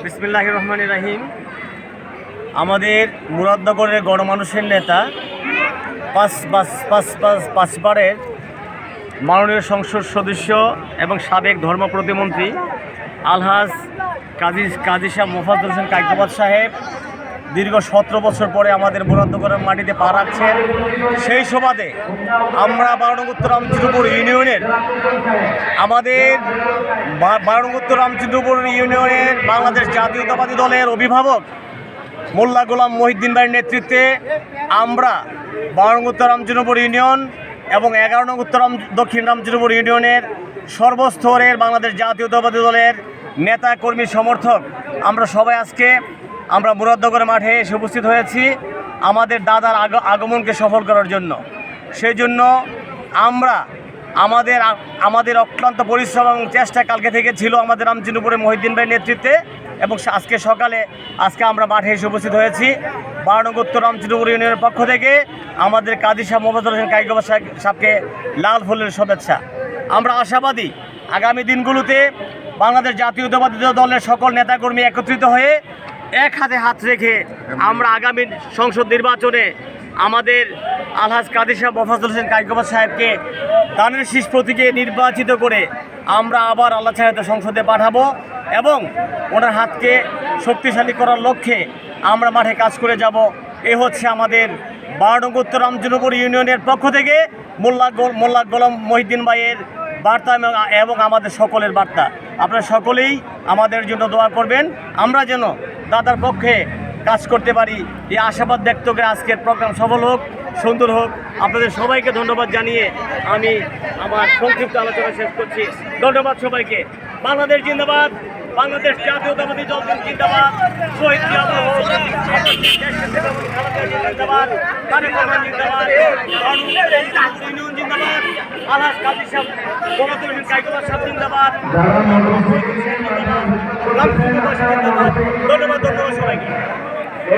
বিসমিল্লাহির রহমানির রহিম। আমাদের মুরাদনগরের গণমানুষের নেতা পাঁচবারের মাননীয় সংসদ সদস্য এবং সাবেক ধর্ম প্রতিমন্ত্রী আলহাজ কাজী শাহ মোফাজ্জল হোসেন কায়কোবাদ সাহেব দীর্ঘ 17 বছর পরে আমাদের মুরাদনগরের মাটিতে পা রাখছেন। সেই সুবাদে আমরা 12 নং উত্তর রামচন্দ্রপুর ইউনিয়নের বাংলাদেশ জাতীয়তাবাদী দলের অভিভাবক মোল্লা গোলাম মহিউদ্দিন ভাইয়ের নেতৃত্বে আমরা 12 নং উত্তর রামচন্দ্রপুর ইউনিয়ন এবং 11 নং উত্তর দক্ষিণ রামচন্দ্রপুর ইউনিয়নের সর্বস্তরের বাংলাদেশ জাতীয়তাবাদী দলের নেতা কর্মী সমর্থক আমরা সবাই আজকে আমরা মুরাদনগরের মাঠে এসে উপস্থিত হয়েছি আমাদের দাদার আগমনকে সফল করার জন্য। সেই জন্য আমরা আমাদের অক্লান্ত পরিশ্রম এবং চেষ্টা কালকে থেকে ছিল আমাদের রামচন্দ্রপুরে মহিউদ্দিন ভাইয়ের নেতৃত্বে, এবং আজকে সকালে আমরা মাঠে এসে উপস্থিত হয়েছি 12 নং উত্তর রামচন্দ্রপুর ইউনিয়নের পক্ষ থেকে আমাদের কাজী শাহ মোফাজ্জল হোসেন কায়কোবাদ সাহেবকে লাল ফুলের শুভেচ্ছা। আমরা আশাবাদী আগামী দিনগুলোতে বাংলাদেশ জাতীয়তাবাদী দলের সকল নেতাকর্মী একত্রিত হয়ে এক হাতে হাত রেখে আমরা আগামী সংসদ নির্বাচনে আমাদের আলহাজ কাজী শাহ মোফাজ্জল হোসেন কায়কোবাদ সাহেবকে দানের শীষ প্রতীকে নির্বাচিত করে আমরা আবার আল্লাহ চাহিদা সংসদে পাঠাবো এবং ওনার হাতকে শক্তিশালী করার লক্ষ্যে আমরা মাঠে কাজ করে যাব। এ হচ্ছে আমাদের 12 নং উত্তর রামচন্দ্রপুর ইউনিয়নের পক্ষ থেকে মোল্লা গোলাম মহিউদ্দিন ভাইয়ের বার্তা এবং আমাদের সকলের বার্তা। আপনারা সকলেই আমাদের জন্য দোয়া করবেন, আমরা যেন দাদার পক্ষে কাজ করতে পারি। এই আশাবাদ ব্যক্ত করে আজকের প্রোগ্রাম সফল হোক, সুন্দর হোক। আপনাদের সবাইকে ধন্যবাদ জানিয়ে আমি আমার সংক্ষিপ্ত আলোচনা শেষ করছি। ধন্যবাদ সবাইকে। বাংলাদেশ জিন্দাবাদ, বাংলাদেশ জাতীয়তাবাদী দল জিন্দাবাদ, শহীদ জিন্দাবাদ, জিন্দাবাদ, আলহাজ কাজী শাহ মোফাজ্জল হোসেন কায়কোবাদ সাহেব জিন্দাবাদ। ধন্যবাদ সবাইকে।